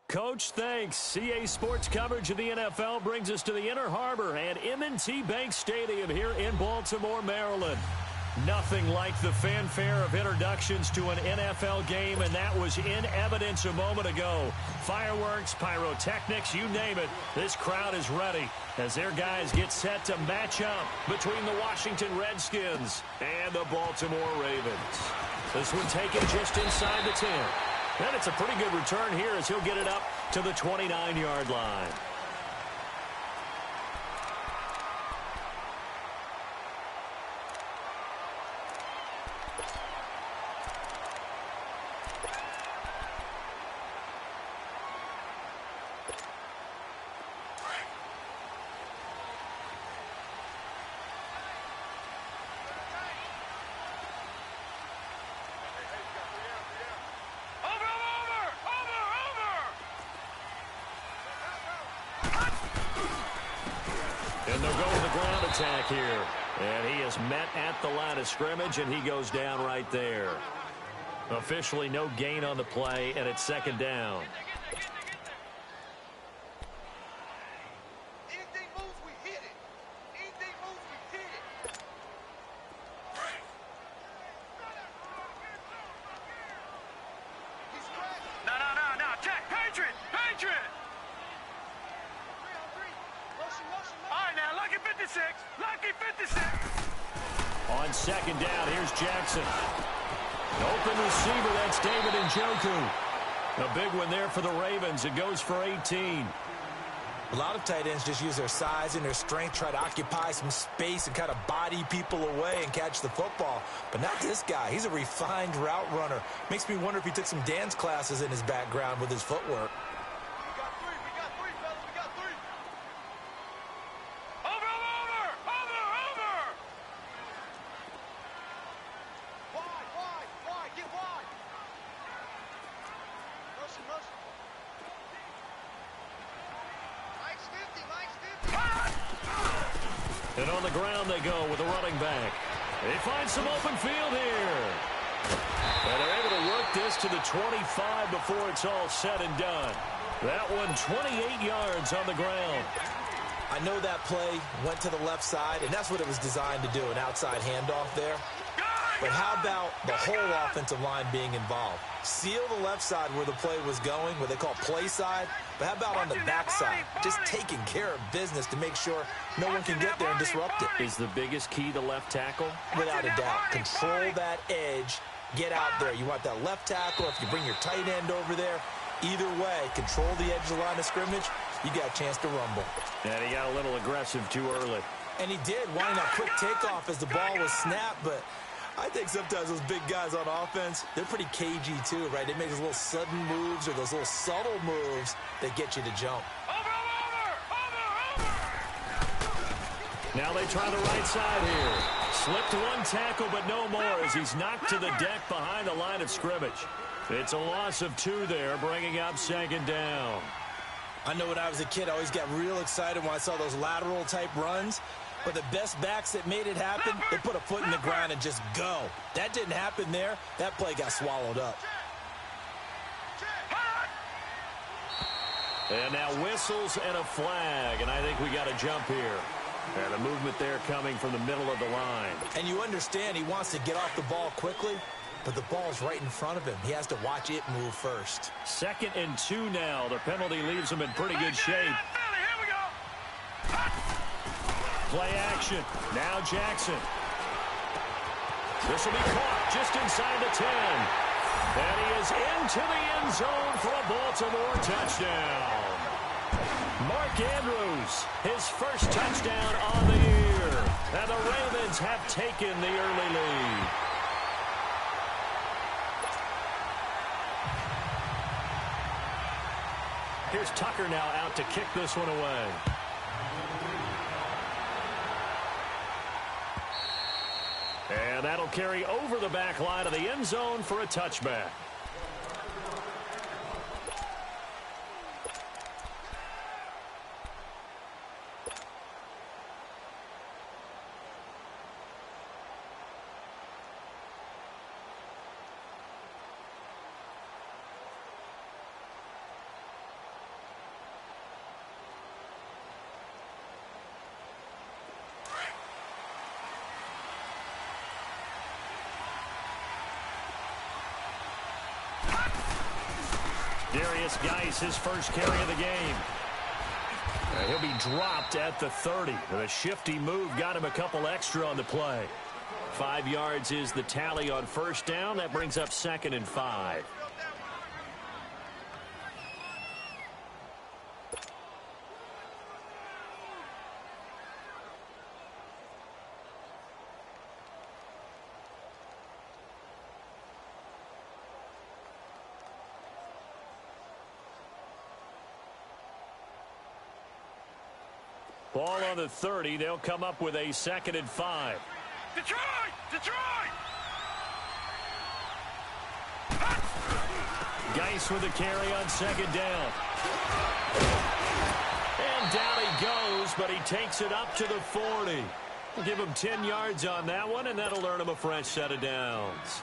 Coach, thanks. CA Sports coverage of the NFL brings us to the Inner Harbor at M&T Bank Stadium here in Baltimore, Maryland. Nothing like the fanfare of introductions to an NFL game, and that was in evidence a moment ago. Fireworks, pyrotechnics, you name it. This crowd is ready as their guys get set to match up between the Washington Redskins and the Baltimore Ravens. This one taken just inside the 10. And it's a pretty good return here as he'll get it up to the 29-yard line. And they'll go with the ground attack here. And he is met at the line of scrimmage, and he goes down right there. Officially no gain on the play, and it's second down. On second down, here's Jackson. Open receiver, that's David Njoku. A big one there for the Ravens. It goes for 18. A lot of tight ends just use their size and their strength, try to occupy some space and kind of body people away and catch the football. But not this guy. He's a refined route runner. Makes me wonder if he took some dance classes in his background with his footwork. And on the ground they go with a running back. They find some open field here. And they're able to work this to the 25 before it's all said and done. That one 28 yards on the ground. I know that play went to the left side, and that's what it was designed to do, an outside handoff there. But how about the whole offensive line being involved? Seal the left side where the play was going, what they call play side. But how about on the back side? Just taking care of business to make sure no one can get there and disrupt it. Is the biggest key to left tackle? Without a doubt. Control that edge. Get out there. You want that left tackle. If you bring your tight end over there, either way, control the edge of the line of scrimmage, you got a chance to rumble. And he got a little aggressive too early. And he did, wanting that quick takeoff as the ball was snapped, but I think sometimes those big guys on offense, they're pretty cagey too, right? They make those little sudden moves or those little subtle moves that get you to jump. Now they try the right side here. Slipped one tackle, but no more as he's knocked to the deck behind the line of scrimmage. It's a loss of 2 there, bringing up second down. I know when I was a kid, I always got real excited when I saw those lateral type runs. But the best backs that made it happen, they put a foot in the ground and just go. That didn't happen there. That play got swallowed up. And now whistles and a flag, and I think we got a jump here. And a movement there coming from the middle of the line. And you understand he wants to get off the ball quickly, but the ball's right in front of him. He has to watch it move first. 2nd and 2 now. The penalty leaves him in pretty good shape. Play action. Now Jackson. This will be caught just inside the 10. And he is into the end zone for a Baltimore touchdown. Mark Andrews, his first touchdown on the year. And the Ravens have taken the early lead. Here's Tucker now out to kick this one away. And that'll carry over the back line of the end zone for a touchback. Darius Geis, his first carry of the game. He'll be dropped at the 30. A shifty move got him a couple extra on the play. 5 yards is the tally on first down. That brings up 2nd and 5. Ball on the 30. They'll come up with a 2nd and 5. Detroit! Detroit! Geis with a carry on 2nd down. And down he goes, but he takes it up to the 40. We'll give him 10 yards on that one, and that'll earn him a fresh set of downs.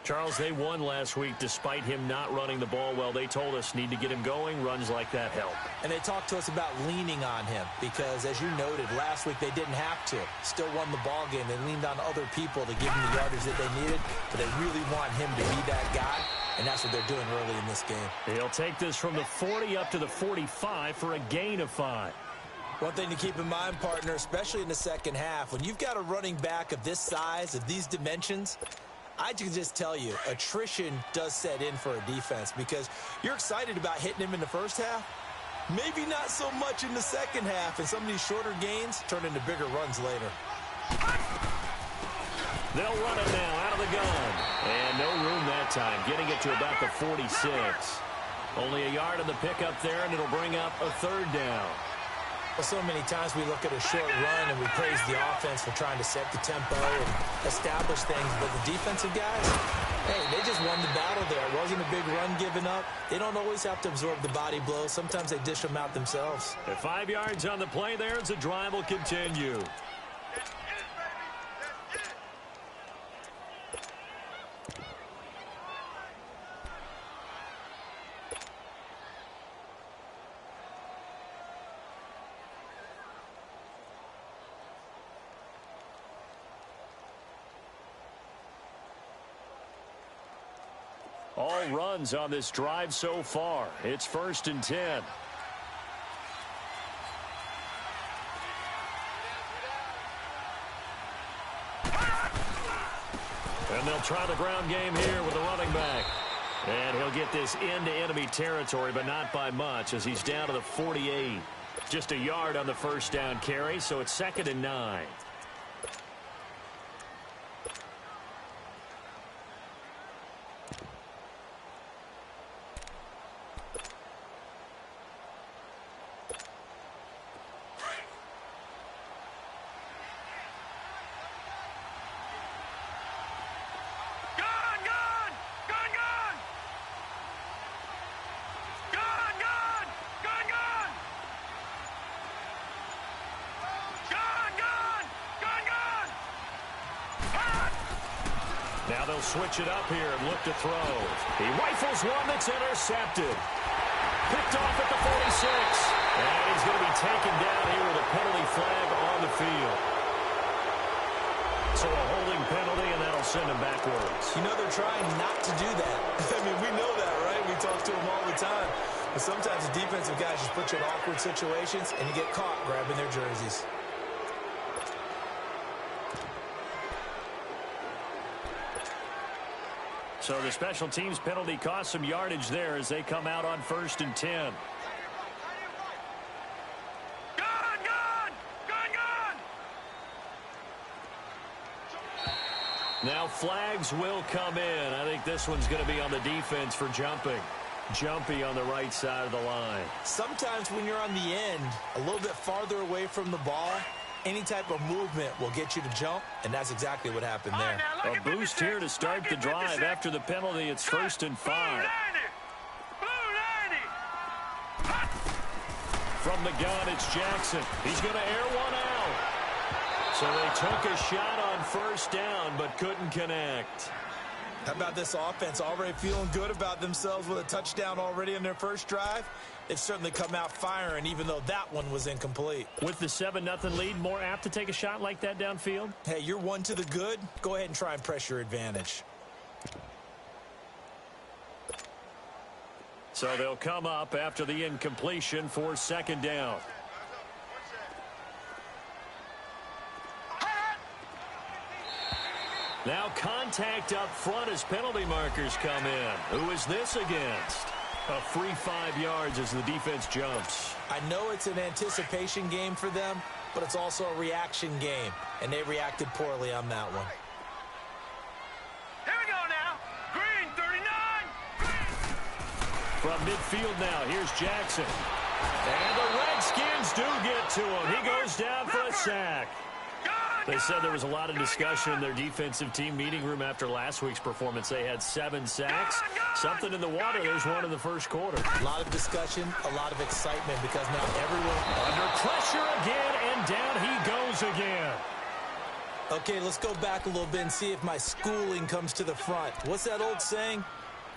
Charles, they won last week despite him not running the ball well. They told us need to get him going. Runs like that help. And they talked to us about leaning on him because, as you noted, last week they didn't have to. Still won the ball game. They leaned on other people to give him the yardage that they needed, but they really want him to be that guy, and that's what they're doing early in this game. He'll take this from the 40 up to the 45 for a gain of 5. One thing to keep in mind, partner, especially in the second half, when you've got a running back of this size, of these dimensions, I can just tell you, attrition does set in for a defense because you're excited about hitting him in the first half. Maybe not so much in the second half, and some of these shorter gains turn into bigger runs later. They'll run it now out of the gun. And no room that time, getting it to about the 46. Only a yard on the pickup there, and it'll bring up a 3rd down. Well, so many times we look at a short run and we praise the offense for trying to set the tempo and establish things. But the defensive guys, hey, they just won the battle there. It wasn't a big run given up. They don't always have to absorb the body blows. Sometimes they dish them out themselves. At 5 yards on the play there, the drive will continue. All runs on this drive so far. It's 1st and 10. And they'll try the ground game here with the running back. And he'll get this into enemy territory, but not by much as he's down to the 48. Just a yard on the first down carry, so it's 2nd and 9. Now they'll switch it up here and look to throw. He rifles one that's intercepted. Picked off at the 46. And he's going to be taken down here with a penalty flag on the field. So a holding penalty, and that'll send him backwards. You know, they're trying not to do that. I mean, we know that, right? We talk to them all the time. But sometimes the defensive guys just put you in awkward situations, and you get caught grabbing their jerseys. So the special teams penalty cost some yardage there as they come out on 1st and 10. Now flags will come in. I think this one's going to be on the defense for jumping. Jumpy on the right side of the line. Sometimes when you're on the end, a little bit farther away from the ball, any type of movement will get you to jump, and that's exactly what happened there. A boost here to start the drive after the penalty. It's 1st and 5. From the gun, it's Jackson. He's going to air one out. So they took a shot on 1st down, but couldn't connect. How about this offense already feeling good about themselves with a touchdown already in their first drive? They've certainly come out firing, even though that one was incomplete. With the 7-0 lead, more apt to take a shot like that downfield? Hey, you're one to the good. Go ahead and try and press your advantage. So they'll come up after the incompletion for second down. Now contact up front as penalty markers come in. Who is this against? A free 5 yards as the defense jumps. I know it's an anticipation game for them, but it's also a reaction game, and they reacted poorly on that one. Here we go now. Green, 39. From midfield now, here's Jackson. And the Redskins do get to him. He goes down for a sack. They said there was a lot of discussion in their defensive team meeting room after last week's performance. They had 7 sacks. Something in the water. There's one in the first quarter. A lot of discussion, a lot of excitement because now everyone... Under pressure again, and down he goes again. Okay, let's go back a little bit and see if my schooling comes to the front. What's that old saying?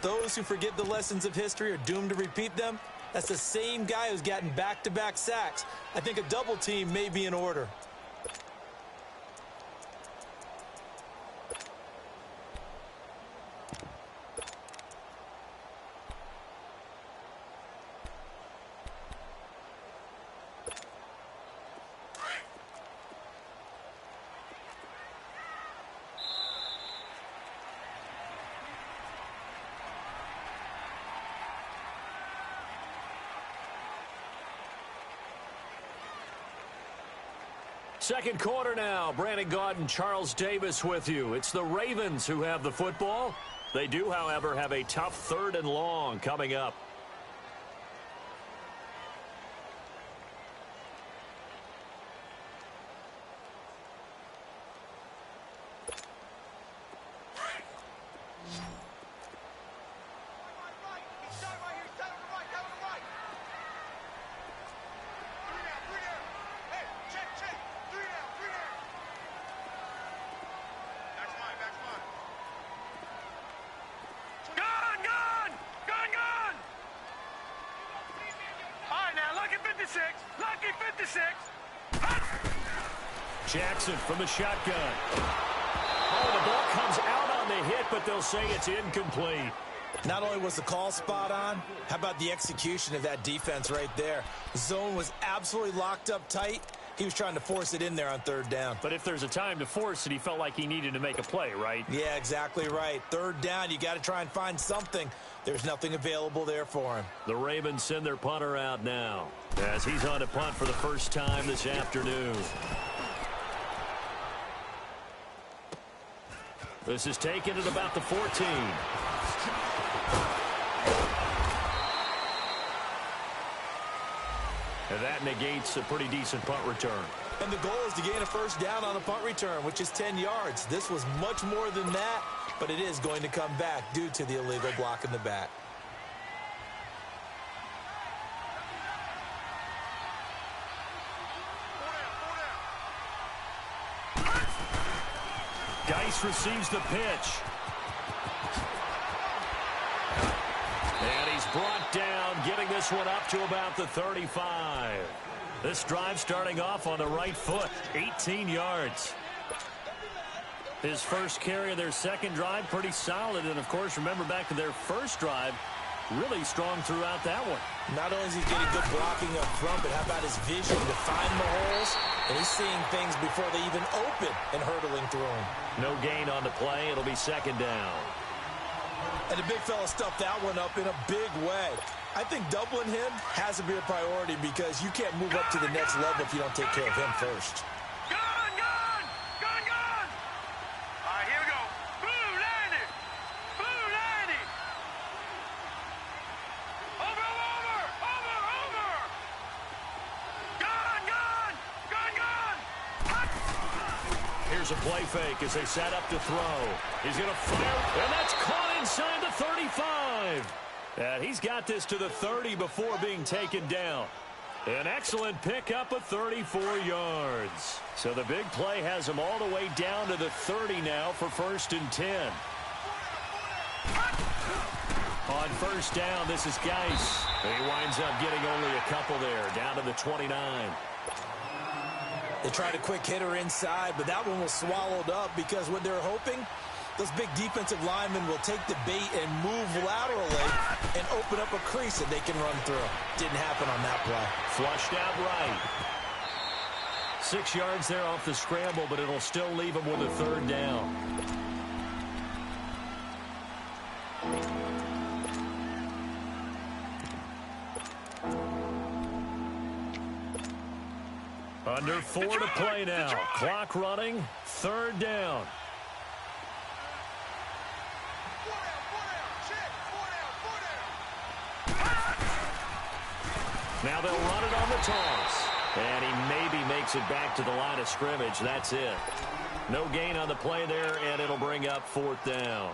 Those who forget the lessons of history are doomed to repeat them. That's the same guy who's gotten back-to-back sacks. I think a double team may be in order. Second quarter now. Brandon Gaud and Charles Davis with you. It's the Ravens who have the football. They do, however, have a tough 3rd and long coming up. Lucky 56. Jackson from the shotgun. Oh, the ball comes out on the hit, but they'll say it's incomplete. Not only was the call spot on, how about the execution of that defense right there? The zone was absolutely locked up tight. He was trying to force it in there on 3rd down. But if there's a time to force it, he felt like he needed to make a play, right? Yeah, exactly right. 3rd down, you got to try and find something. There's nothing available there for him. The Ravens send their punter out now as he's on to punt for the first time this afternoon. This is taken at about the 14. And that negates a pretty decent punt return. And the goal is to gain a first down on a punt return, which is 10 yards. This was much more than that, but it is going to come back due to the illegal block in the back. Geis receives the pitch. And he's brought down, getting this one up to about the 35. This drive starting off on the right foot, 18 yards. His first carry of their second drive, pretty solid. And, of course, remember back to their first drive, really strong throughout that one. Not only is he getting good blocking up front, but how about his vision to find the holes? And he's seeing things before they even open and hurdling through them. No gain on the play. It'll be second down. And the big fella stuffed that one up in a big way. I think doubling him has to be a priority because you can't move up to the next level if you don't take care of him first. Gun, gun! Gun, gun! All right, here we go. Blue, Landy! Blue, Landy! Over, over! Over, over! Gun, gun! Gun, gun! Hot! Here's a play fake as they set up to throw. He's going to fire, and that's caught inside the 35. And he's got this to the 30 before being taken down. An excellent pickup of 34 yards. So the big play has him all the way down to the 30 now for 1st and 10. On first down, this is Geis. He winds up getting only a couple there, down to the 29. They tried a quick hitter inside, but that one was swallowed up because what they're hoping Those big defensive linemen will take the bait and move laterally and open up a crease that they can run through. Didn't happen on that play. Flushed out right. 6 yards there off the scramble, but it'll still leave him with a third down. Under 4 to play now. Clock running. Third down. Now they'll run it on the toss. And he maybe makes it back to the line of scrimmage. That's it. No gain on the play there, and it'll bring up fourth down.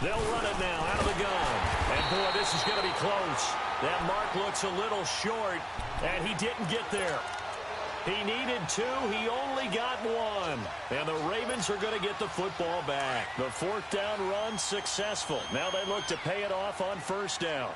They'll run it now out of the gun. And, boy, this is going to be close. That mark looks a little short, and he didn't get there. He needed 2. He only got 1. And the Ravens are going to get the football back. The fourth down run successful. Now they look to pay it off on first down.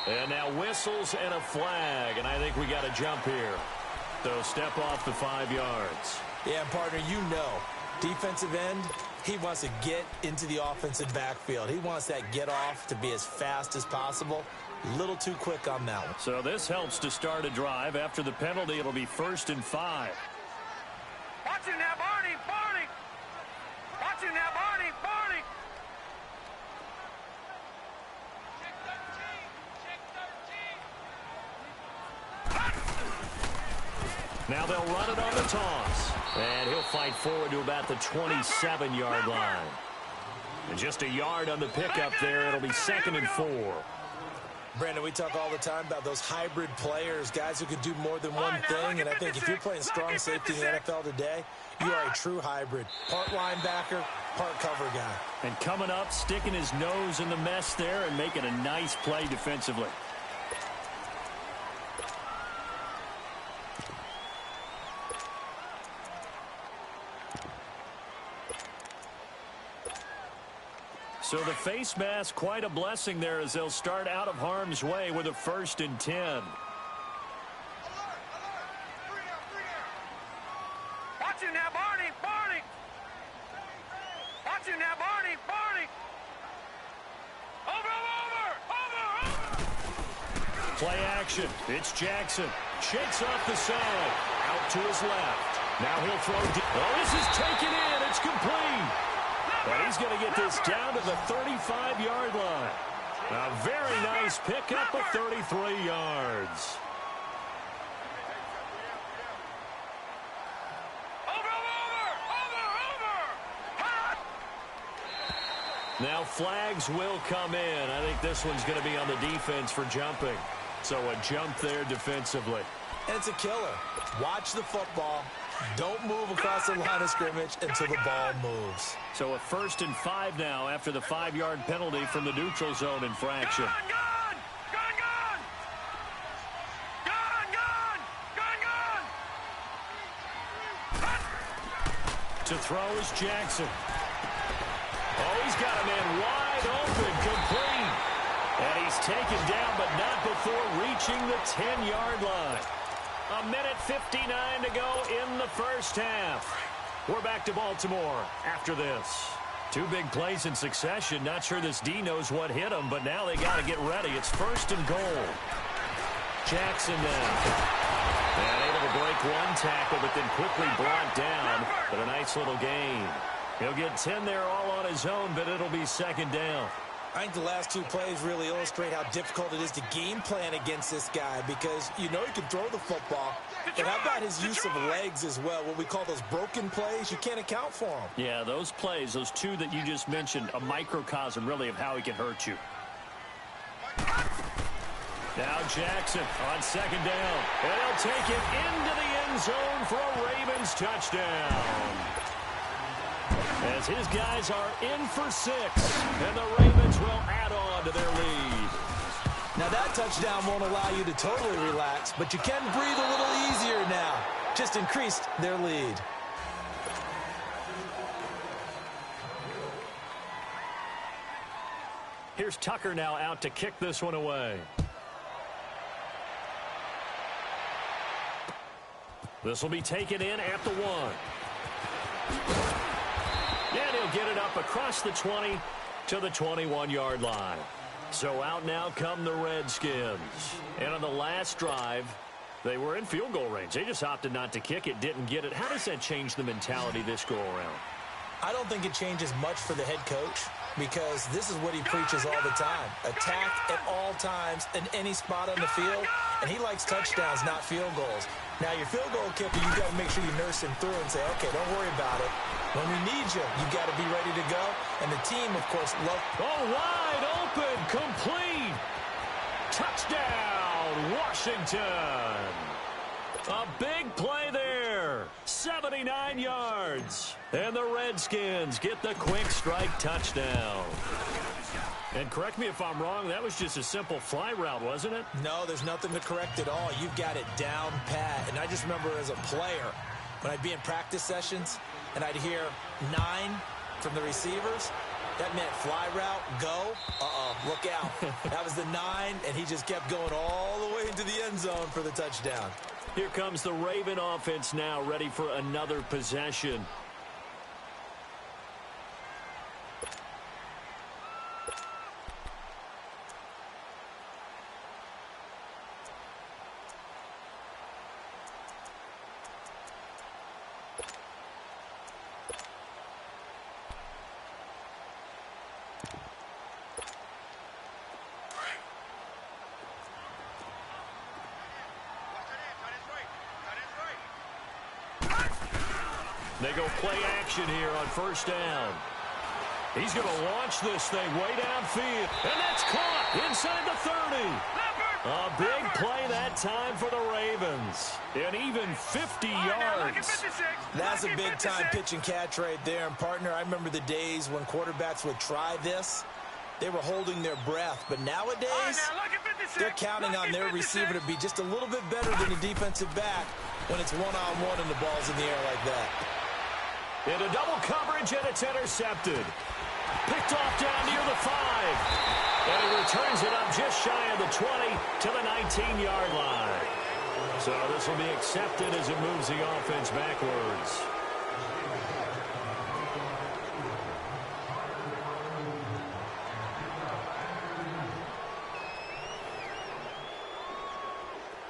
And now whistles and a flag, and I think we got a jump here. So step off the 5 yards. Yeah, partner, you know, defensive end, he wants to get into the offensive backfield. He wants that get off to be as fast as possible. A little too quick on that one. So this helps to start a drive. After the penalty, it'll be 1st and 5. Watch him now, Barney, Barney. Watch him now, Barney, Barney. Now they'll run it on the toss. And he'll fight forward to about the 27-yard line. And just a yard on the pickup there. It'll be 2nd and 4. Brandon, we talk all the time about those hybrid players, guys who can do more than one thing. And I think if you're playing strong safety in the NFL today, you are a true hybrid. Part linebacker, part cover guy. And coming up, sticking his nose in the mess there and making a nice play defensively. So the face mask, quite a blessing there as they'll start out of harm's way with a 1st and 10. Watch him now, Barney, Barney. Watch him now, Barney, Barney. Over. Play action. It's Jackson. Shakes off the side. Out to his left. Now he'll throw deep. Oh, this is taken in. It's complete. But he's going to get this down to the 35-yard line. A very nice pickup of 33 yards. Now flags will come in. I think this one's going to be on the defense for jumping. So a jump there defensively. And it's a killer. Watch the football. Don't move across the line of scrimmage until the ball moves. So a 1st and 5 now after the 5-yard penalty from the neutral zone infraction. To throw is Jackson. Oh, he's got a man wide open, complete. And he's taken down, but not before reaching the 10-yard line. A minute 59 to go in the first half. We're back to Baltimore after this. 2 big plays in succession. Not sure this D knows what hit him, but now they got to get ready. It's 1st and goal. Jackson now. And able to break 1 tackle, but then quickly brought down. But a nice little gain. He'll get 10 there all on his own, but it'll be 2nd down. I think the last 2 plays really illustrate how difficult it is to game plan against this guy because you know he can throw the football. But how about his use of legs as well? What we call those broken plays, you can't account for them. Yeah, those plays, those 2 that you just mentioned, a microcosm really of how he can hurt you. Now Jackson on second down. And he'll take it into the end zone for a Ravens touchdown. As his guys are in for 6. And the Ravens will add on to their lead. Now that touchdown won't allow you to totally relax, but you can breathe a little easier now. Just increased their lead. Here's Tucker now out to kick this one away. This will be taken in at the 1. And he'll get it up across the 20 to the 21-yard line. So out now come the Redskins. And on the last drive, they were in field goal range. They just opted not to kick it, didn't get it. How does that change the mentality this go-around? I don't think it changes much for the head coach because this is what he preaches all the time. Attack at all times in any spot on the field, and he likes touchdowns, not field goals. Now, your field goal kicker, you got to make sure you nurse him through and say, okay, don't worry about it. When we need you, you got to be ready to go. And the team, of course, love. Oh, wide open, complete. Touchdown, Washington. A big play there. 79 yards. And the Redskins get the quick strike touchdown. And correct me if I'm wrong, that was just a simple fly route, wasn't it? No, there's nothing to correct at all. You've got it down pat. And I just remember as a player, when I'd be in practice sessions, and I'd hear 9 from the receivers, that meant fly route, go. Look out. That was the 9, and he just kept going all the way into the end zone for the touchdown. Here comes the Raven offense now, ready for another possession. They go play action here on first down. He's going to launch this thing way downfield. And that's caught inside the 30. A big play that time for the Ravens. And even 50 yards. That's a big-time pitch and catch right there. And, partner, I remember the days when quarterbacks would try this. They were holding their breath. But nowadays, they're counting on their receiver to be just a little bit better than the defensive back when it's one-on-one and the ball's in the air like that. Into double coverage, and it's intercepted. Picked off down near the 5. And he returns it up just shy of the 20 to the 19-yard line. So this will be accepted as it moves the offense backwards.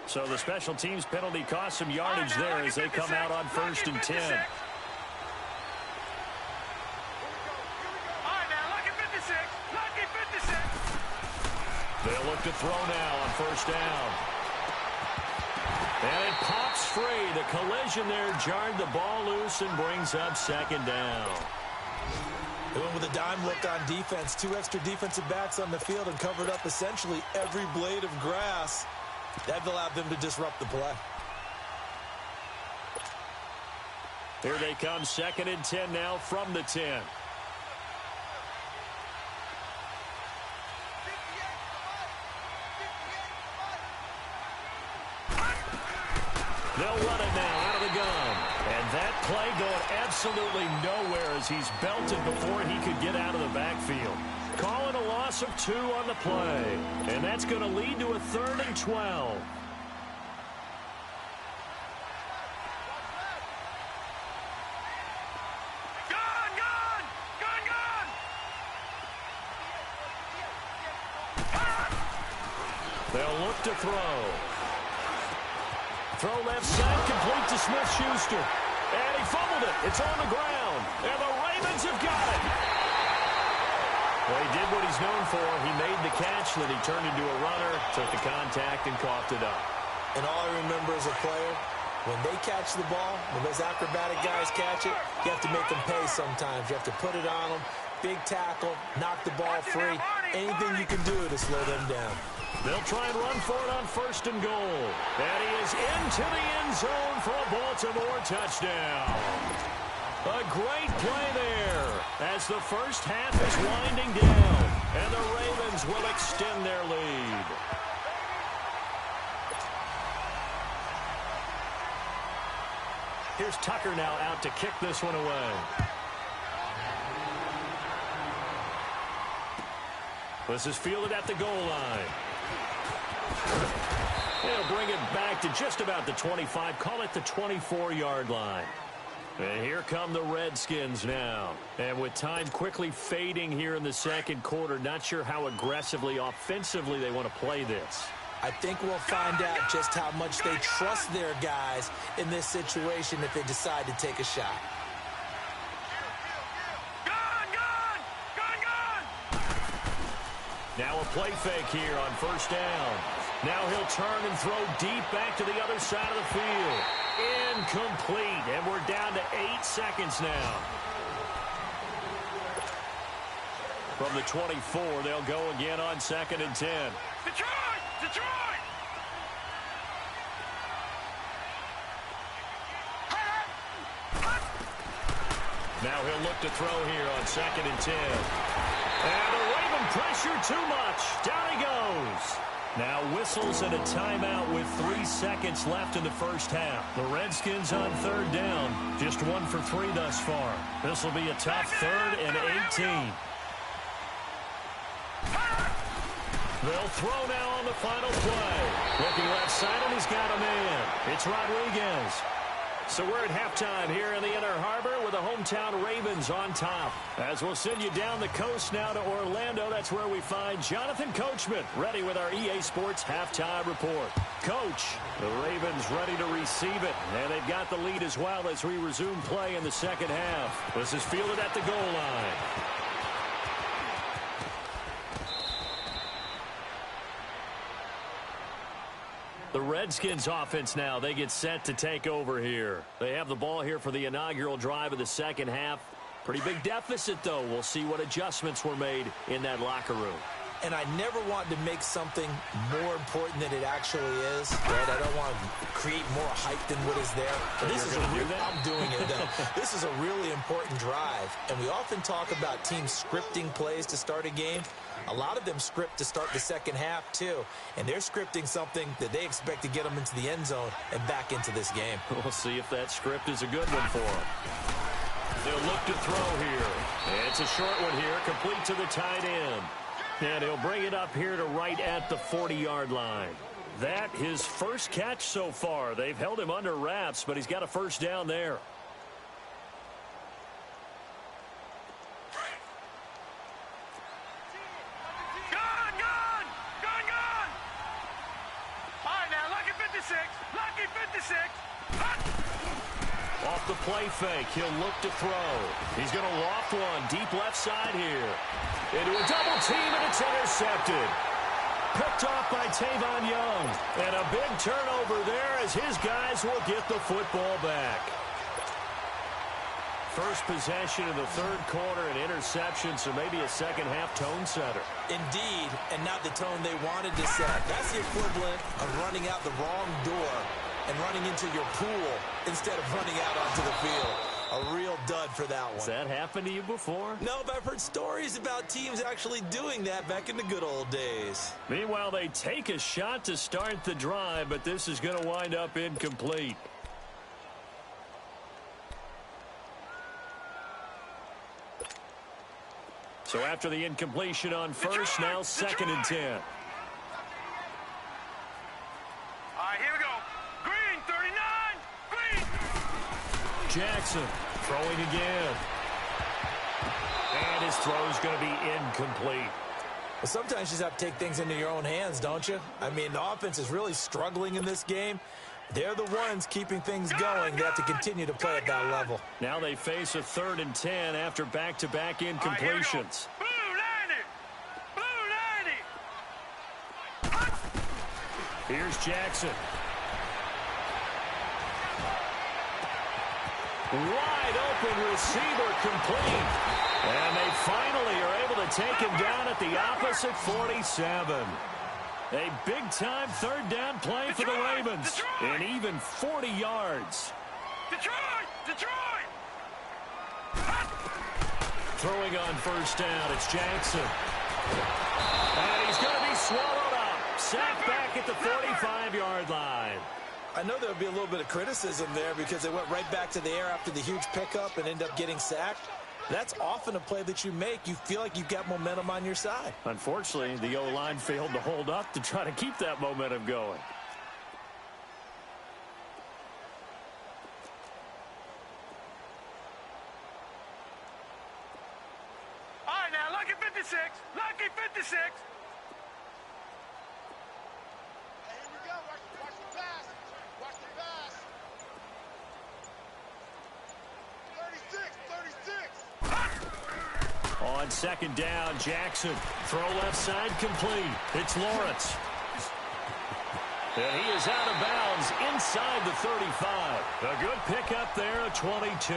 So the special teams penalty cost some yardage there as they come out on 1st and 10. They'll look to throw now on 1st down. And it pops free. The collision there jarred the ball loose and brings up 2nd down. They went with a dime look on defense. 2 extra defensive backs on the field and covered up essentially every blade of grass. That allowed them to disrupt the play. Here they come, 2nd and 10 now from the 10. They'll run it now out of the gun. And that play going absolutely nowhere as he's belted before he could get out of the backfield. Calling a loss of 2 on the play. And that's going to lead to a 3rd and 12. They'll look to throw. Throw left side, complete to Smith-Schuster. And he fumbled it. It's on the ground. And the Ravens have got it. Well, he did what he's known for. He made the catch, then he turned into a runner, took the contact, and coughed it up. And all I remember as a player, when they catch the ball, when those acrobatic guys catch it, you have to make them pay sometimes. You have to put it on them. Big tackle, knock the ball free. anything you can do to slow them down. They'll try and run for it on 1st and goal. And he is into the end zone for a Baltimore touchdown. A great play there as the first half is winding down. And the Ravens will extend their lead. Here's Tucker now out to kick this one away. This is fielded at the goal line. They'll bring it back to just about the 25, call it the 24-yard line. And here come the Redskins now. And with time quickly fading here in the second quarter, not sure how aggressively, offensively they want to play this. I think we'll find out just how much they trust their guys in this situation if they decide to take a shot. Now a play fake here on 1st down. Now he'll turn and throw deep back to the other side of the field. Incomplete, and we're down to 8 seconds now. From the 24, they'll go again on 2nd and 10. Detroit! Detroit! Now he'll look to throw here on 2nd and 10. And the Raven pressure too much. Down he goes. Now whistles and a timeout with 3 seconds left in the first half. The Redskins on 3rd down. Just 1 for 3 thus far. This will be a tough 3rd and 18. They'll throw now on the final play. Looking left side, and he's got a man. It's Rodriguez. So we're at halftime here in the Inner Harbor with the hometown Ravens on top. As we'll send you down the coast now to Orlando, that's where we find Jonathan Coachman ready with our EA Sports Halftime Report. Coach, the Ravens ready to receive it, and they've got the lead as well as we resume play in the second half. This is fielded at the goal line. The Redskins offense now, they get set to take over here. They have the ball here for the inaugural drive of the second half. Pretty big deficit, though. We'll see what adjustments were made in that locker room. And I never want to make something more important than it actually is. Right? I don't want to create more hype than what is there. But this is I'm doing it, though. This is a really important drive. And we often talk about teams scripting plays to start a game. A lot of them script to start the second half, too. And they're scripting something that they expect to get them into the end zone and back into this game. We'll see if that script is a good one for them. They'll look to throw here. And it's a short one here, complete to the tight end. And he'll bring it up here to right at the 40-yard line. That his first catch so far. They've held him under wraps, but he's got a first down there. Off the play fake, he'll look to throw. He's going to loft one deep left side here. Into a double team, and it's intercepted. Picked off by Tavon Young. And a big turnover there as his guys will get the football back. First possession of the third quarter, an interception, so maybe a second half tone setter. Indeed, and not the tone they wanted to set. That's the equivalent of running out the wrong door and running into your pool instead of running out onto the field. A real dud for that one. Has that happened to you before? No, but I've heard stories about teams actually doing that back in the good old days. Meanwhile, they take a shot to start the drive, but this is going to wind up incomplete. So after the incompletion on first, now 2nd and 10. All right, here we go. Green, 39. Green. Jackson throwing again. And his throw is going to be incomplete. Well, sometimes you just have to take things into your own hands, don't you? I mean, the offense is really struggling in this game. They're the ones keeping things going. They have to continue to play at that level. Now they face a 3rd and 10 after back-to-back incompletions. Here's Jackson. Wide open receiver complete. And they finally are able to take him down at the opposite 47. A big-time third down play for the Ravens. And even 40 yards. Detroit! Throwing on first down, it's Jackson. And he's going to be swallowed up. Sacked back at the 45-yard line. I know there'll be a little bit of criticism there because they went right back to the air after the huge pickup and ended up getting sacked. That's often a play that you make. You feel like you've got momentum on your side. Unfortunately, the O-line failed to hold up to try to keep that momentum going. All right, now, lucky 56. Lucky 56. Hey, here we go. Watch the pass. Watch the pass. 36. On second down, Jackson. Throw left side complete. It's Lawrence. And he is out of bounds inside the 35. A good pickup there at 22.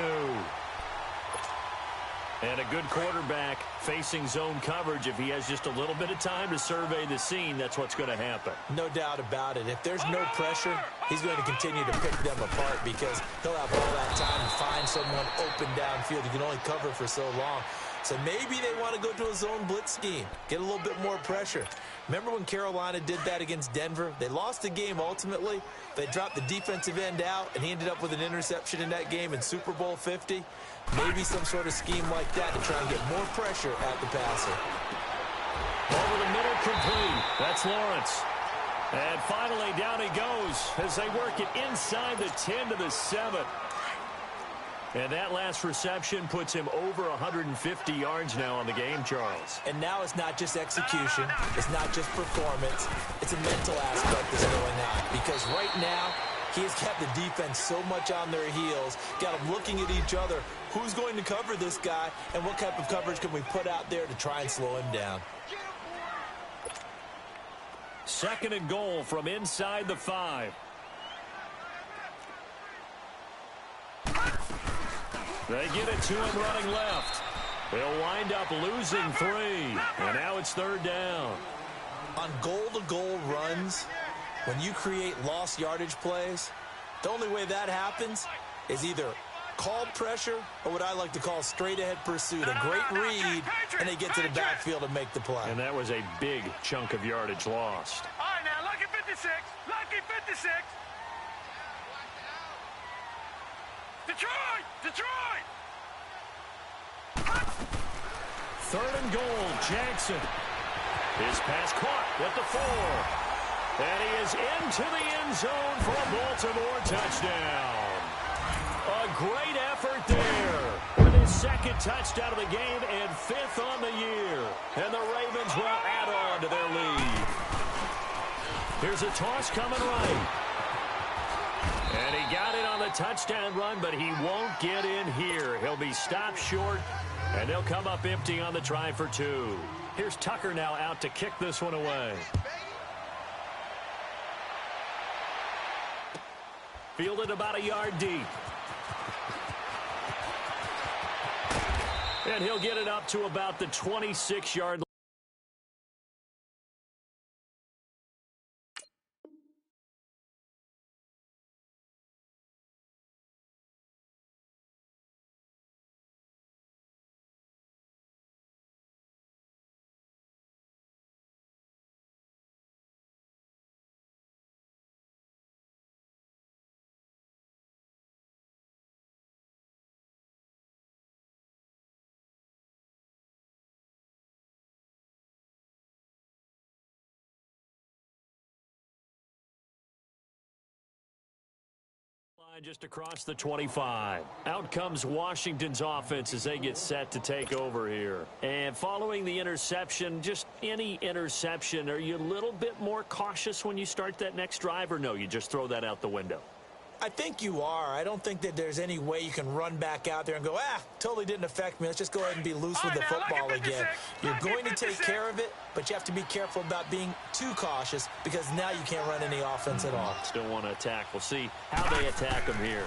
And a good quarterback facing zone coverage. If he has just a little bit of time to survey the scene, that's what's going to happen. No doubt about it. If there's no pressure, he's going to continue to pick them apart because he'll have all that time to find someone open downfield. You can only cover for so long. So maybe they want to go to a zone blitz scheme, get a little bit more pressure. Remember when Carolina did that against Denver? They lost the game ultimately. They dropped the defensive end out, and he ended up with an interception in that game in Super Bowl 50. Maybe some sort of scheme like that to try and get more pressure at the passer. Over the middle complete. That's Lawrence. And finally down he goes as they work it inside the 10 to the 7. And that last reception puts him over 150 yards now on the game, Charles. And now it's not just execution. It's not just performance. It's a mental aspect that's going on. Because right now, he has kept the defense so much on their heels, got them looking at each other. Who's going to cover this guy, and what type of coverage can we put out there to try and slow him down? Second and goal from inside the 5. They get it to him running left. They'll wind up losing 3. And now it's third down. On goal-to-goal runs, when you create lost yardage plays, the only way that happens is either called pressure or what I like to call straight-ahead pursuit. A great read, and they get to the backfield and make the play. And that was a big chunk of yardage lost. All right, now, lucky 56. Lucky 56. Detroit! Third and goal, Jackson. His pass caught at the 4. And he is into the end zone for a Baltimore touchdown. A great effort there with his second touchdown of the game and 5th on the year. And the Ravens will add on to their lead. Here's a toss coming right. And he got it on the touchdown run, but he won't get in here. He'll be stopped short, and they'll come up empty on the try for 2. Here's Tucker now out to kick this one away. Fielded about a yard deep. And he'll get it up to about the 26-yard line. Just across the 25. Out comes Washington's offense as they get set to take over here. And following the interception, just any interception, are you a little bit more cautious when you start that next drive, or no, you just throw that out the window? I think you are. I don't think that there's any way you can run back out there and go, totally didn't affect me. Let's just go ahead and be loose with the football again. You're going to take care of it, but you have to be careful about being too cautious because now you can't run any offense at all. Still want to attack. We'll see how they attack them here.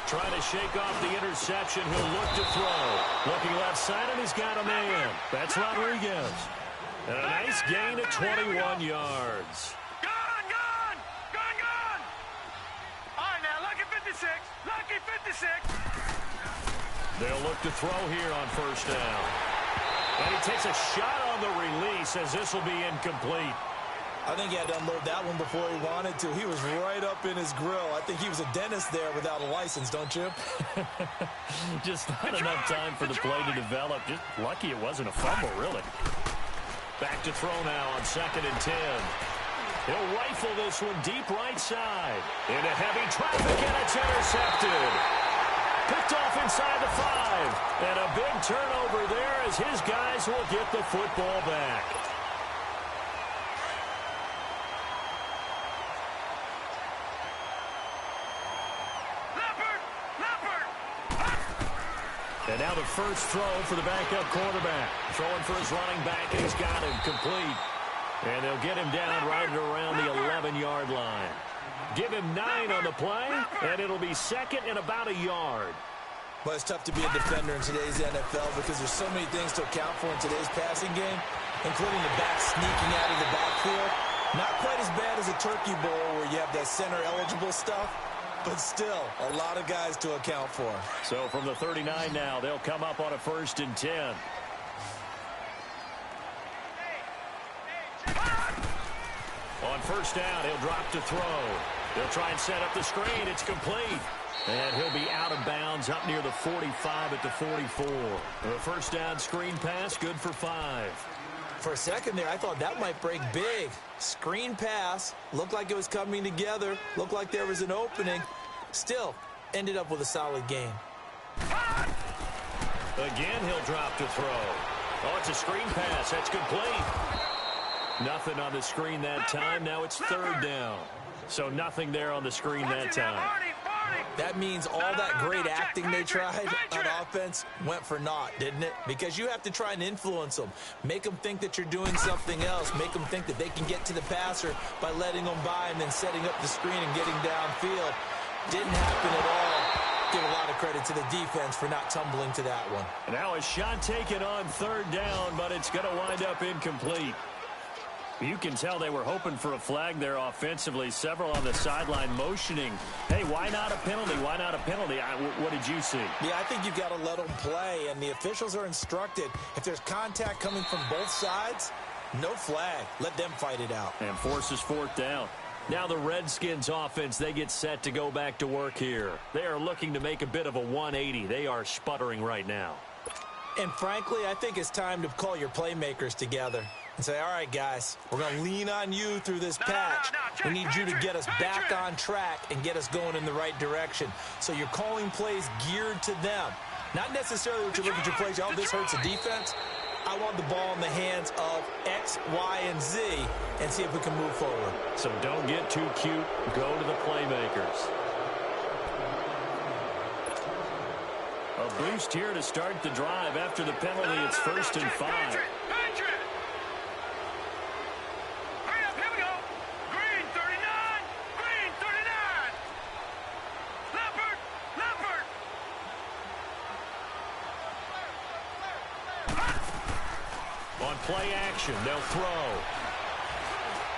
Trying to shake off the interception. He'll look to throw. Looking left side, and he's got a man. That's Rodriguez. And a nice gain at 21 yards. Gone! All right, now, lucky 56. Lucky 56. They'll look to throw here on first down. And he takes a shot on the release as this will be incomplete. I think he had to unload that one before he wanted to. He was right up in his grill. I think he was a dentist there without a license, don't you? Just not enough time for the play to develop. Just lucky it wasn't a fumble, really. Back to throw now on 2nd and 10. He'll rifle this one deep right side. Into heavy traffic, and it's intercepted. Picked off inside the 5. And a big turnover there as his guys will get the football back. And now the first throw for the backup quarterback. Throwing for his running back, and he's got him complete. And they'll get him down right around the 11-yard line. Give him 9 on the play, and it'll be 2nd and about a yard. Well, it's tough to be a defender in today's NFL because there's so many things to account for in today's passing game, including the back sneaking out of the backfield. Not quite as bad as a turkey bowl where you have that center-eligible stuff, but still, a lot of guys to account for. So from the 39 now, they'll come up on a 1st and 10. On first down, he'll drop to throw. They'll try and set up the screen. It's complete. And he'll be out of bounds up near the 45 at the 44. The first down screen pass, good for 5. For a second there, I thought that might break big. Screen pass, looked like it was coming together, looked like there was an opening. Still, ended up with a solid game. Again, he'll drop to throw. Oh, it's a screen pass. That's complete. Nothing on the screen that time. Now it's 3rd down. So nothing there on the screen that time. That means all that great acting they tried on offense went for naught, didn't it? Because you have to try and influence them. Make them think that you're doing something else. Make them think that they can get to the passer by letting them by and then setting up the screen and getting downfield. Didn't happen at all. Give a lot of credit to the defense for not tumbling to that one. Now a shot taken on 3rd down, but it's going to wind up incomplete. You can tell they were hoping for a flag there offensively. Several on the sideline motioning. Hey, why not a penalty? Why not a penalty? What did you see? Yeah, I think you've got to let them play, and the officials are instructed. If there's contact coming from both sides, no flag. Let them fight it out. And forces 4th down. Now the Redskins offense, they get set to go back to work here. They are looking to make a bit of a 180. They are sputtering right now. And frankly, I think it's time to call your playmakers together and say, all right, guys, we're going to lean on you through this patch. We need you to get us back on track and get us going in the right direction. So you're calling plays geared to them. Not necessarily what you look at your plays, oh, this hurts the defense. I want the ball in the hands of X, Y, and Z and see if we can move forward. So don't get too cute. Go to the playmakers. A boost here to start the drive after the penalty. It's 1st and 5. Play action. They'll throw.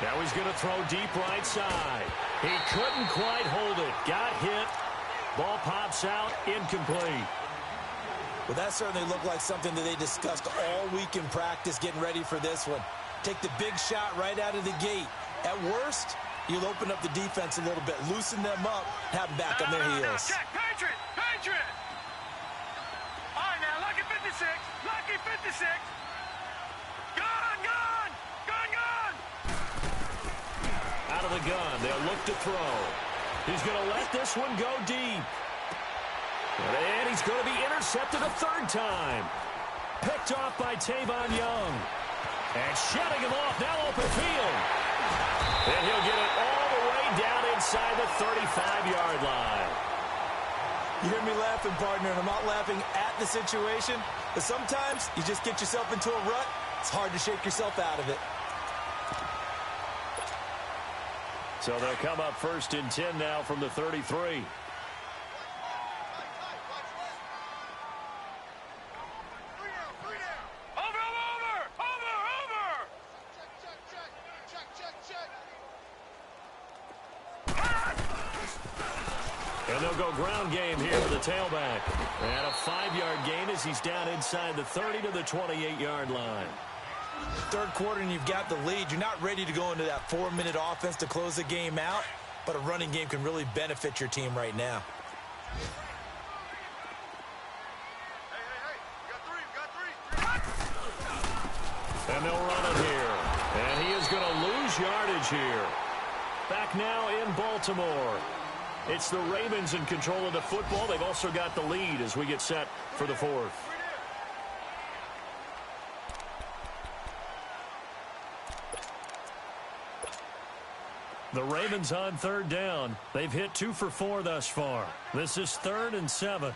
Now he's going to throw deep right side. He couldn't quite hold it. Got hit. Ball pops out. Incomplete. Well, that certainly looked like something that they discussed all week in practice getting ready for this one. Take the big shot right out of the gate. At worst, you'll open up the defense a little bit, loosen them up, have them back on their heels. Check, Patriot! All right, now, lucky 56. Lucky 56. Out of the gun. They'll look to throw. He's going to let this one go deep. And he's going to be intercepted a 3rd time. Picked off by Tavon Young. And shutting him off. Now open field. And he'll get it all the way down inside the 35-yard line. You hear me laughing, partner, and I'm not laughing at the situation. But sometimes you just get yourself into a rut. It's hard to shake yourself out of it. So they'll come up 1st and 10 now from the 33. And they'll go ground game here with the tailback. And a 5-yard gain as he's down inside the 30 to the 28-yard line. Third quarter and you've got the lead. You're not ready to go into that 4-minute offense to close the game out, but a running game can really benefit your team right now. And they'll run it here. And he is going to lose yardage here. Back now in Baltimore. It's the Ravens in control of the football. They've also got the lead as we get set for the fourth. The Ravens on third down. They've hit 2 for 4 thus far. This is 3rd and 7.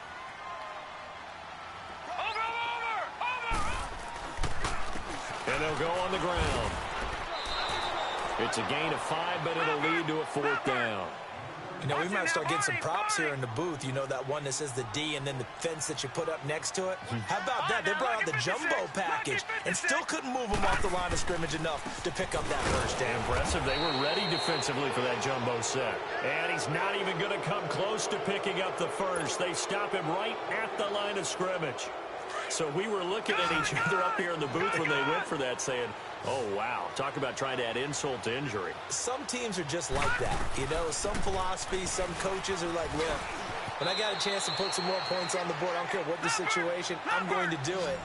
And they'll go on the ground. It's a gain of 5, but it'll lead to a 4th down. You know, we might start getting some props here in the booth. You know, that one that says the D and then the fence that you put up next to it? How about that? They brought out the jumbo package and still couldn't move them off the line of scrimmage enough to pick up that first down. Impressive. They were ready defensively for that jumbo set. And he's not even going to come close to picking up the first. They stop him right at the line of scrimmage. So we were looking at each other up here in the booth when they went for that saying, oh, wow, talk about trying to add insult to injury. Some teams are just like that. You know, some philosophies, some coaches are like, look, when I got a chance to put some more points on the board, I don't care what the situation, I'm going to do it.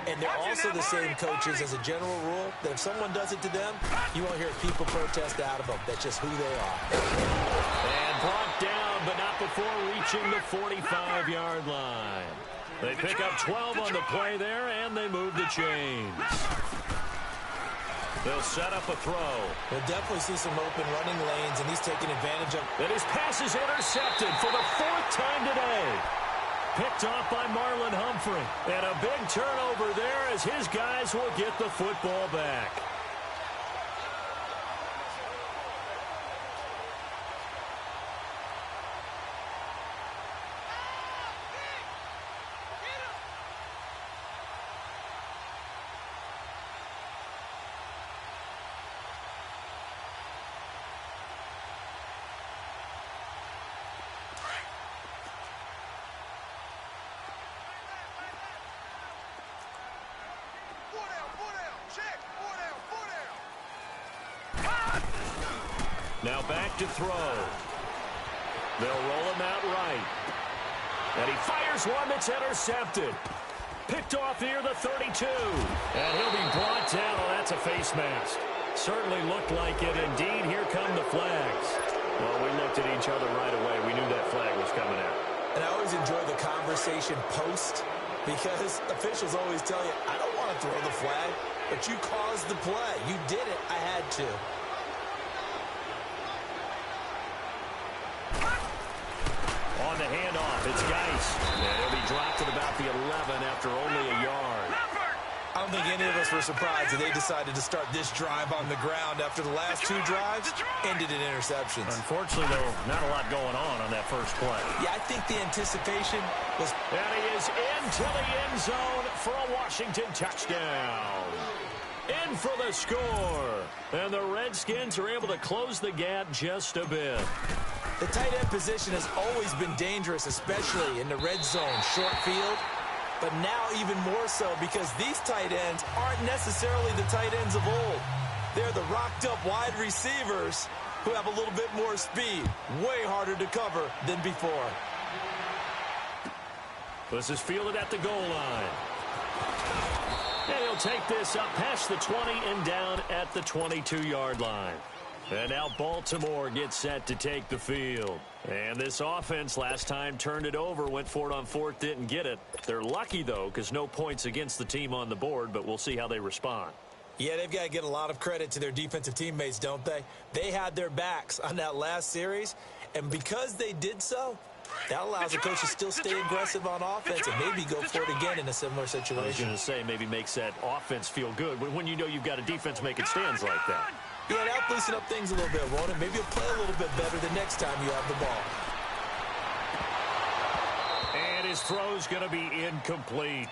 And they're also the same coaches as a general rule that if someone does it to them, you won't hear people protest out of them. That's just who they are. And brought down, but not before reaching the 45-yard line. They pick up 12 on the play there, and they move the chains. They'll set up a throw. We'll definitely see some open running lanes, and he's taking advantage of. And his pass is intercepted for the 4th time today. Picked off by Marlon Humphrey. And a big turnover there as his guys will get the football back. Now back to throw. They'll roll him out right. And he fires one that's intercepted. Picked off near the 32. And he'll be brought down. Oh, that's a face mask. Certainly looked like it. Indeed, here come the flags. Well, we looked at each other right away. We knew that flag was coming out. And I always enjoy the conversation post because officials always tell you, I don't want to throw the flag, but you caused the play. You did it. I had to. On the handoff, it's Geis. And he'll be dropped at about the 11 after only a yard. I don't think any of us were surprised that they decided to start this drive on the ground after the last 2 drives ended in interceptions. Unfortunately, though, not a lot going on that first play. Yeah, I think the anticipation was. And he is into the end zone for a Washington touchdown. In for the score. And the Redskins are able to close the gap just a bit. The tight end position has always been dangerous, especially in the red zone, short field. But now even more so because these tight ends aren't necessarily the tight ends of old. They're the rocked-up wide receivers who have a little bit more speed. Way harder to cover than before. This is fielded at the goal line. And he'll take this up past the 20 and down at the 22-yard line. And now Baltimore gets set to take the field. And this offense last time turned it over, went for it on 4th, didn't get it. They're lucky, though, because no points against the team on the board, but we'll see how they respond. Yeah, they've got to get a lot of credit to their defensive teammates, don't they? They had their backs on that last series, and because they did so, that allows the coach to still stay aggressive on offense and maybe go for it again in a similar situation. I was going to say, maybe makes that offense feel good when you know you've got a defense making stands like that. Yeah, that'll loosen up things a little bit, won't it? Maybe you'll play a little bit better the next time you have the ball. And his throw's going to be incomplete.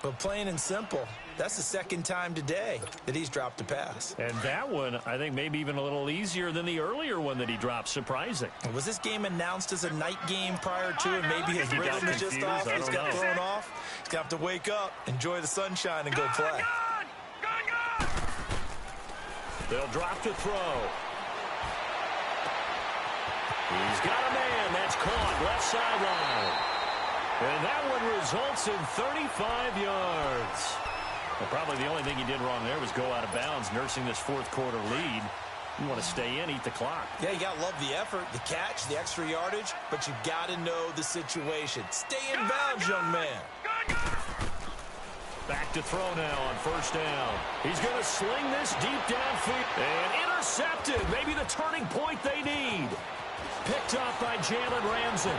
Well, plain and simple, that's the second time today that he's dropped a pass. And that one, I think, maybe even a little easier than the earlier one that he dropped. Surprising. Was this game announced as a night game prior to, and maybe his rhythm is just off? He's got thrown off. He's got to wake up, enjoy the sunshine, and go play. They'll drop to throw. He's got a man. That's caught left sideline. And that one results in 35 yards. Well, probably the only thing he did wrong there was go out of bounds, nursing this fourth quarter lead. You want to stay in, eat the clock. Yeah, you got to love the effort, the catch, the extra yardage, but you got to know the situation. Stay in bounds, young man. Back to throw now on first down. He's going to sling this deep downfield. And intercepted. Maybe the turning point they need. Picked off by Jalen Ramsey.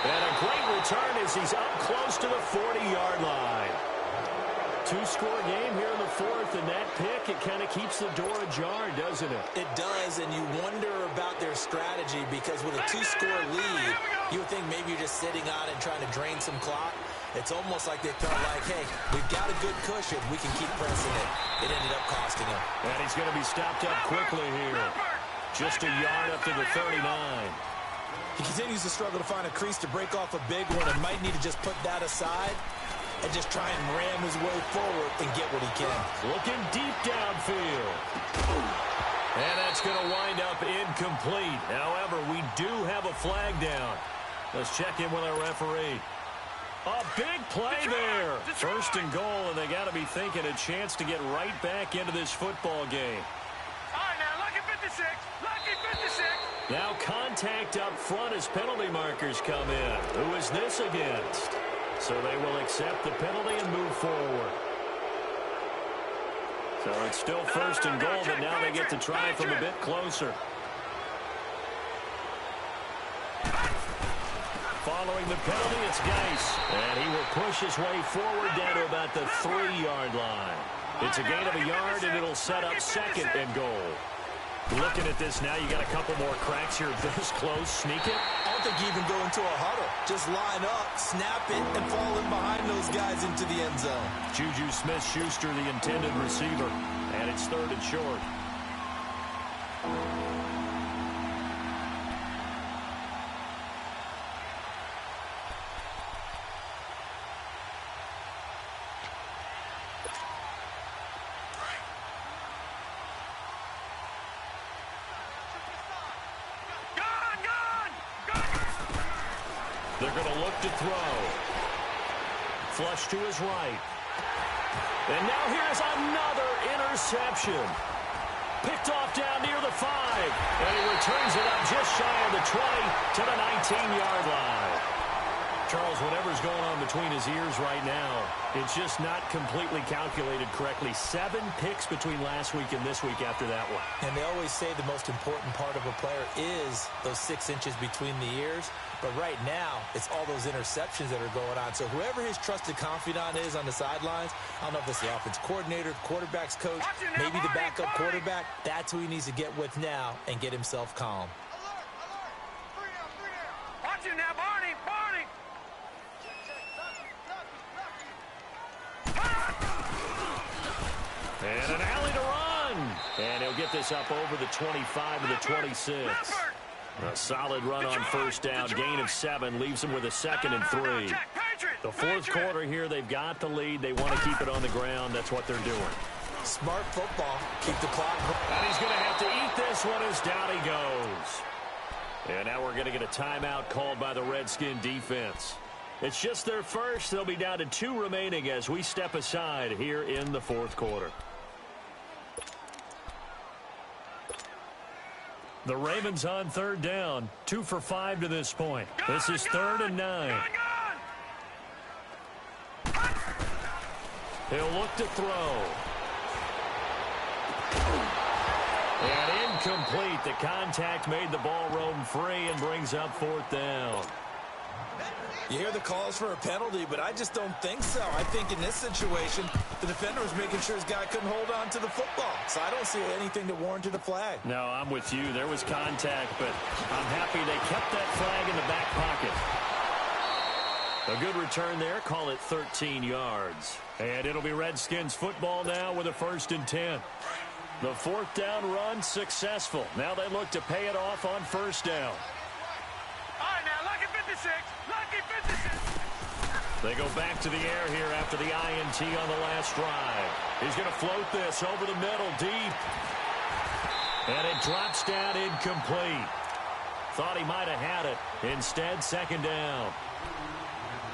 And a great return as he's up close to the 40-yard line. Two-score game here in the fourth, and that pick, it kind of keeps the door ajar, doesn't it? It does, and you wonder about their strategy because with a two-score lead, you would think maybe you're just sitting on it and trying to drain some clock. It's almost like they felt like, hey, we've got a good cushion. We can keep pressing it. It ended up costing him. And he's going to be stopped up quickly here. Just a yard up to the 39. He continues to struggle to find a crease to break off a big one and might need to just put that aside and just try and ram his way forward and get what he can. Looking deep downfield. And that's going to wind up incomplete. However, we do have a flag down. Let's check in with our referee. A big play there. First and goal, and they got to be thinking a chance to get right back into this football game. All right, now, lucky 56. Lucky 56. Now contact up front as penalty markers come in. Who is this against? So they will accept the penalty and move forward. So it's still first and goal, but now they get to try from a bit closer. Following the penalty, it's Geis. And he will push his way forward down to about the 3-yard line. It's a gain of a yard, and it'll set up second and goal. Looking at this now, you got a couple more cracks here. This close, sneak it. I don't think you even go into a huddle. Just line up, snap it, and fall in behind those guys into the end zone. Juju Smith-Schuster, the intended receiver. And it's third and short. They're going to look to throw. Flush to his right. And now here's another interception. Picked off down near the 5. And he returns it up just shy of the 20 to the 19-yard line. Charles, whatever's going on between his ears right now, it's just not completely calculated correctly. 7 picks between last week and this week after that one. And they always say the most important part of a player is those 6 inches between the ears. But right now, it's all those interceptions that are going on. So whoever his trusted confidant is on the sidelines, I don't know if it's the offense coordinator, the quarterback's coach, maybe the backup quarterback, that's who he needs to get with now and get himself calm. Watch it now, Barney, Barney. And an alley to run. And he'll get this up over the 25 to the 26. A solid run on first down. Gain of 7 leaves them with a 2nd and 3. The fourth quarter here, they've got the lead. They want to keep it on the ground. That's what they're doing. Smart football. Keep the clock going. And he's going to have to eat this one as down he goes. And now we're going to get a timeout called by the Redskin defense. It's just their first. They'll be down to 2 remaining as we step aside here in the fourth quarter. The Ravens on third down. 2 for 5 to this point. This is 3rd and 9. He'll look to throw. And incomplete. The contact made the ball roam free and brings up 4th down. You hear the calls for a penalty, but I just don't think so. I think in this situation, the defender was making sure his guy couldn't hold on to the football. So I don't see anything that warranted a flag. No, I'm with you. There was contact, but I'm happy they kept that flag in the back pocket. A good return there. Call it 13 yards. And it'll be Redskins football now with a 1st and 10. The 4th down run successful. Now they look to pay it off on 1st down. All right, now, lucky 56. Lucky 56. They go back to the air here after the INT on the last drive. He's going to float this over the middle deep. And it drops down incomplete. Thought he might have had it. Instead, 2nd down.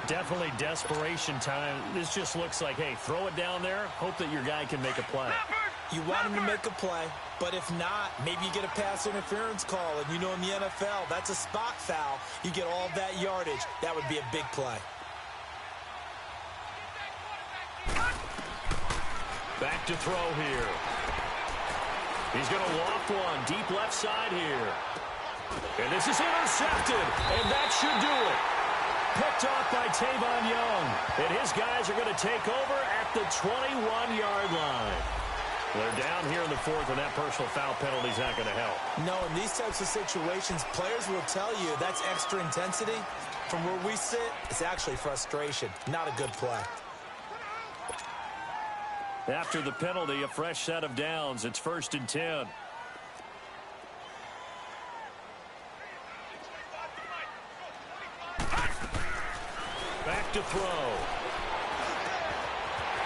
Definitely desperation time. This just looks like, hey, throw it down there. Hope that your guy can make a play. You want him to make a play, but if not, maybe you get a pass interference call. And you know in the NFL, that's a spot foul. You get all that yardage. That would be a big play. Back to throw here. He's going to loft one deep left side here. And this is intercepted, and that should do it. Picked off by Tavon Young. And his guys are going to take over at the 21-yard line. They're down here in the 4th, and that personal foul penalty is not going to help. No, in these types of situations, players will tell you that's extra intensity. From where we sit, it's actually frustration, not a good play. After the penalty, a fresh set of downs. It's 1st and 10. Back to throw.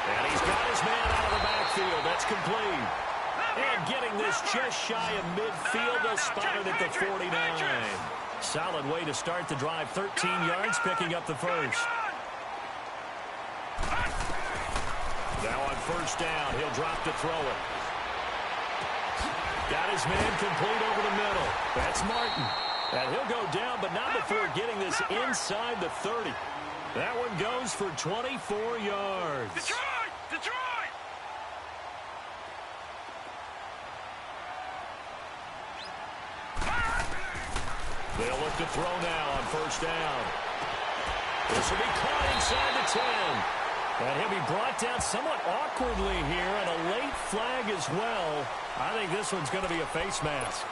And he's got his man out of the backfield. That's complete. And getting this just shy of midfield. They'll spot it at the 49. Solid way to start the drive. 13 yards, picking up the 1st. Now on 1st down, he'll drop to throw it. Got his man complete over the middle. That's Martin. And he'll go down, but not before getting this inside the 30. That one goes for 24 yards. Detroit! Detroit! They'll look to throw now on 1st down. This will be caught inside the 10. And he'll be brought down somewhat awkwardly here, and a late flag as well. I think this one's going to be a face mask.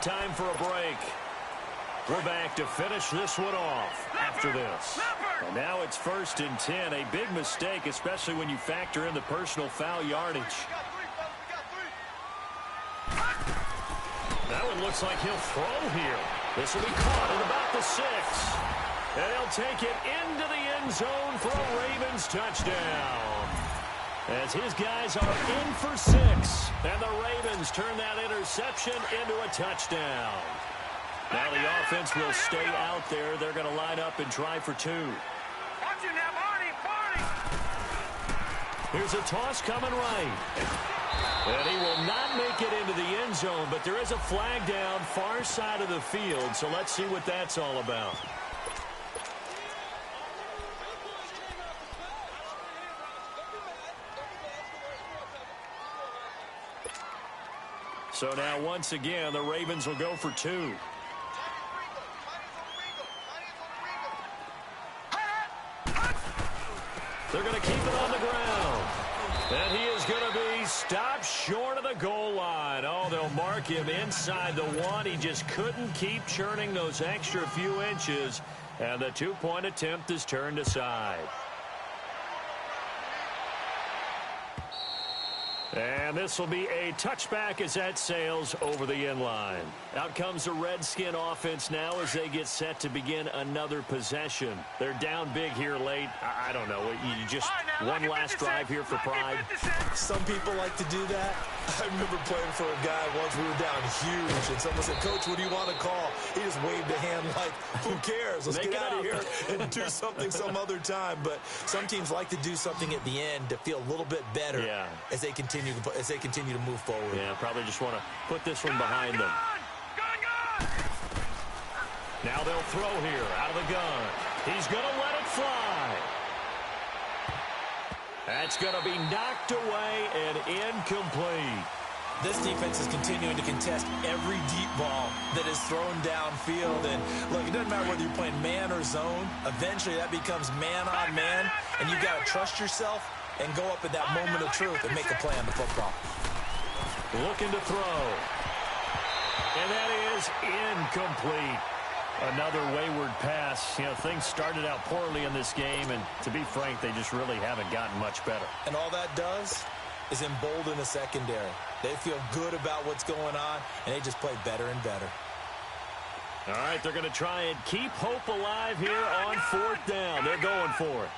Time for a break. We're back to finish this one off after this. And now it's 1st and 10. A big mistake, especially when you factor in the personal foul yardage. That one looks like he'll throw here. This will be caught at about the 6. And he'll take it into the end zone for a Ravens touchdown. As his guys are in for 6. And the Ravens turn that interception into a touchdown. Now the offense will stay out there. They're going to line up and try for 2. Watch it now, Barney! Here's a toss coming right. And he will not make it into the end zone, but there is a flag down far side of the field, so let's see what that's all about. So now once again, the Ravens will go for 2. They're going to keep it on the ground. And he is going to be stopped short of the goal line. Oh, they'll mark him inside the 1. He just couldn't keep churning those extra few inches. And the 2-point attempt is turned aside. And this will be a touchback as that sails over the end line. Out comes the Redskin offense now as they get set to begin another possession. They're down big here late. I don't know. You just one last drive here for pride. Some people like to do that. I remember playing for a guy once. We were down huge, and someone said, "Coach, what do you want to call?" He just waved a hand like, "Who cares? Let's get out of here and do something some other time." But some teams like to do something at the end to feel a little bit better as they continue to move forward. Yeah, probably just want to put this one behind them. Now they'll throw here out of the gun. He's going to let it fly. That's going to be knocked away and incomplete. This defense is continuing to contest every deep ball that is thrown downfield. And, look, it doesn't matter whether you're playing man or zone. Eventually that becomes man on man, and you've got to trust yourself and go up at that moment of truth and make a play on the football. Looking to throw. And that is incomplete. Another wayward pass. You know, things started out poorly in this game, and to be frank, they just really haven't gotten much better. And all that does is embolden the secondary. They feel good about what's going on, and they just play better and better. All right, they're going to try and keep hope alive here on fourth down. They're going for it.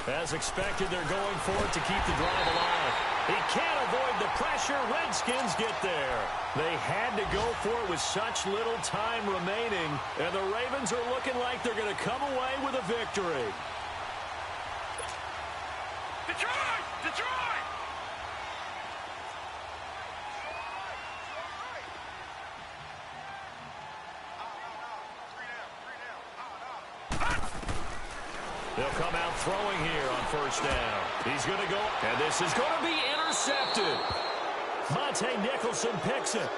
As expected, they're going for it to keep the drive alive. He can't avoid the pressure. Redskins get there. They had to go for it with such little time remaining, and the Ravens are looking like they're going to come away with a victory. Detroit! Detroit! They'll come out throwing here on first down. He's going to go, and this is going to be intercepted. Monte Nicholson picks it.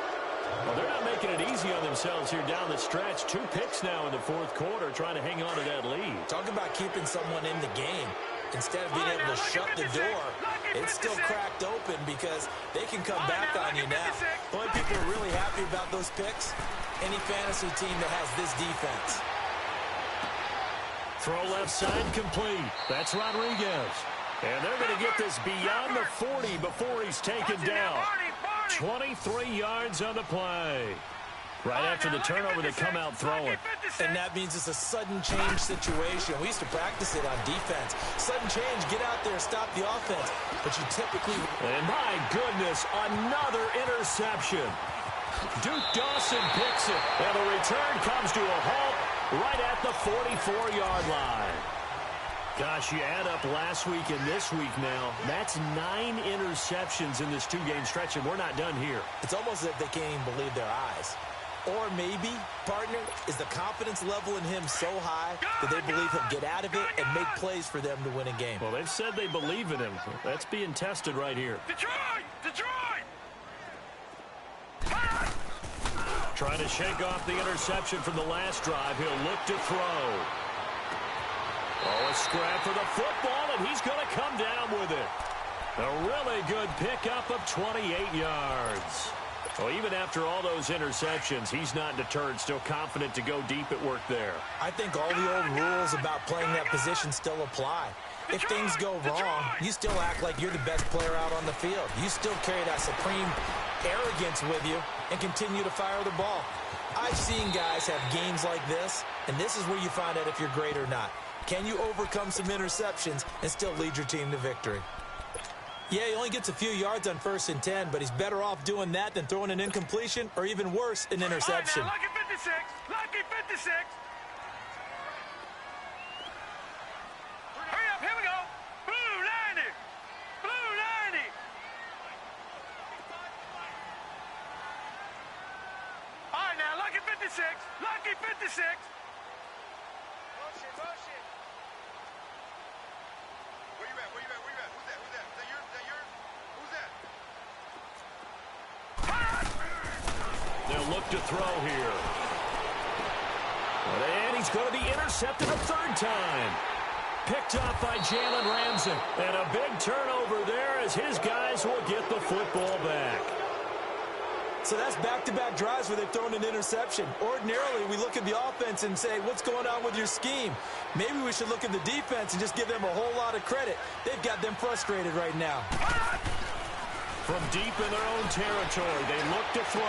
Well, they're not making it easy on themselves here down the stretch. 2 picks now in the fourth quarter, trying to hang on to that lead. Talk about keeping someone in the game. Instead of being able to shut the door, it's still cracked open because they can come back on you now. The only people who are really happy about those picks, any fantasy team that has this defense. Throw left side complete. That's Rodriguez. And they're going to get this beyond the 40 before he's taken down. 23 yards on the play. Right after the turnover, they come out throwing. And that means it's a sudden change situation. We used to practice it on defense. Sudden change, get out there, stop the offense. But you typically... And my goodness, another interception. Duke Dawson picks it. And the return comes to a halt right at the 44-yard line. Gosh, you add up last week and this week now. That's 9 interceptions in this 2-game stretch, and we're not done here. It's almost as if they can't even believe their eyes. Or maybe, partner, is the confidence level in him so high that they believe he'll get out of it and make plays for them to win a game. Well, they've said they believe in him. That's being tested right here. Detroit! Detroit! Trying to shake off the interception from the last drive. He'll look to throw. Oh, a scrap for the football, and he's going to come down with it. A really good pickup of 28 yards. Well, even after all those interceptions, he's not deterred, still confident to go deep at work there. I think all the old rules about playing that position still apply. If things go wrong, you still act like you're the best player out on the field. You still carry that supreme arrogance with you and continue to fire the ball. I've seen guys have games like this, and this is where you find out if you're great or not. Can you overcome some interceptions and still lead your team to victory? Yeah, he only gets a few yards on 1st and 10, but he's better off doing that than throwing an incompletion or even worse, an interception. All right, now, lucky 56. Lucky 56. Hurry up, here we go. Blue 90. Blue 90. All right, now, lucky 56. Lucky 56. Motion, motion. Where you at? Where you at? Where you at? Who's that? Who's that? Is that yours? Is that yours? Who's that? They'll look to throw here. And he's going to be intercepted a 3rd time. Picked off by Jalen Ramsey. And a big turnover there as his guys will get the football back. So that's back-to-back drives where they've thrown an interception. Ordinarily, we look at the offense and say, what's going on with your scheme? Maybe we should look at the defense and just give them a whole lot of credit. They've got them frustrated right now. From deep in their own territory, they look to throw.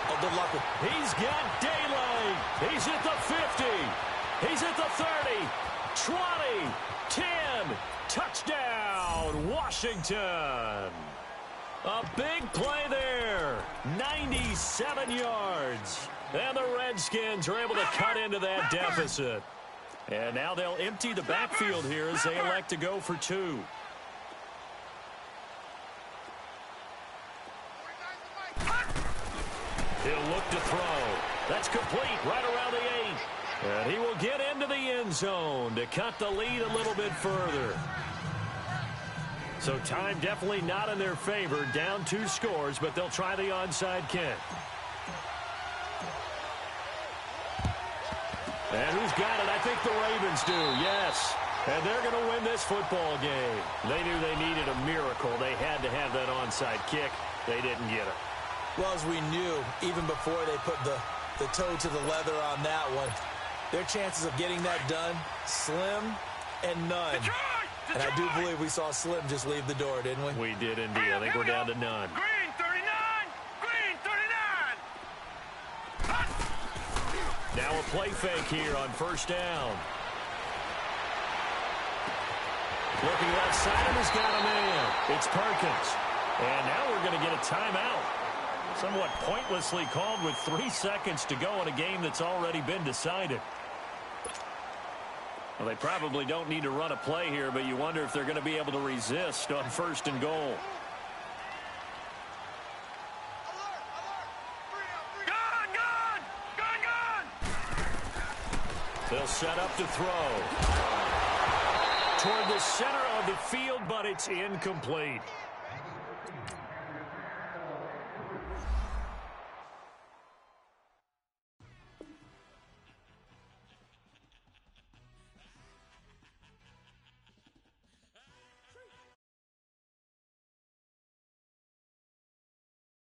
Oh, good luck with... He's got daylight. He's at the 50. He's at the 30. 20. 10. Touchdown, Washington. A big play there. 97 yards. And the Redskins are able to cut into that deficit. And now they'll empty the backfield here as they elect to go for 2. He'll look to throw. That's complete right around the 8. And he will get into the end zone to cut the lead a little bit further. So time definitely not in their favor. Down 2 scores, but they'll try the onside kick. And who's got it? I think the Ravens do, yes. And they're going to win this football game. They knew they needed a miracle. They had to have that onside kick. They didn't get it. Well, as we knew, even before they put the toe to the leather on that one, their chances of getting that done, slim and none. And I do believe we saw Slim just leave the door, didn't we? We did indeed. I think we're down to none. Green 39! Green 39! Now a play fake here on first down. Looking left side, and he's got a man. It's Perkins. And now we're going to get a timeout. Somewhat pointlessly called with 3 seconds to go in a game that's already been decided. Well, they probably don't need to run a play here, but you wonder if they're going to be able to resist on first and goal. They'll set up to throw. Toward the center of the field, but it's incomplete.